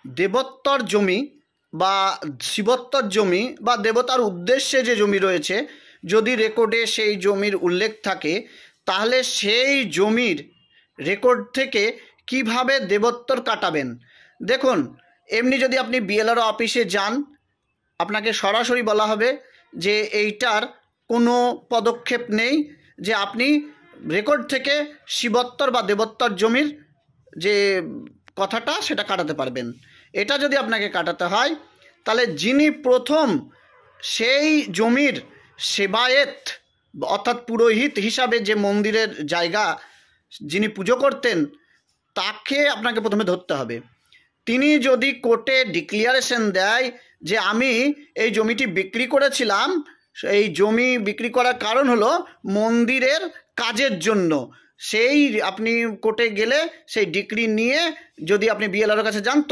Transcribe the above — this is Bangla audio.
দেবত্বর জমি বা শিবত্বর জমি বা দেবতার উদ্দেশ্যে যে জমি রয়েছে, যদি রেকর্ডে সেই জমির উল্লেখ থাকে, তাহলে সেই জমির রেকর্ড থেকে কিভাবে দেবত্বর কাটাবেন। দেখুন, এমনি যদি আপনি বিএলআরও অফিসে যান, আপনাকে সরাসরি বলা হবে যে এইটার কোনো পদক্ষেপ নেই যে আপনি রেকর্ড থেকে শিবত্বর বা দেবত্বর জমির যে কথাটা সেটা কাটাতে পারবেন। এটা যদি আপনাকে কাটাতে হয়, তাহলে যিনি প্রথম সেই জমির সেবায়েত অর্থাৎ পুরোহিত হিসাবে যে মন্দিরের জায়গা যিনি পুজো করতেন, তাকে আপনাকে প্রথমে ধরতে হবে। তিনি যদি কোর্টে ডিক্লিয়ারেশন দেয় যে আমি এই জমিটি বিক্রি করেছিলাম, এই জমি বিক্রি করার কারণ হলো মন্দিরের কাজের জন্য, সেই আপনি কোর্টে গেলে সেই ডিক্রি নিয়ে যদি আপনি বিএলআর কাছে যান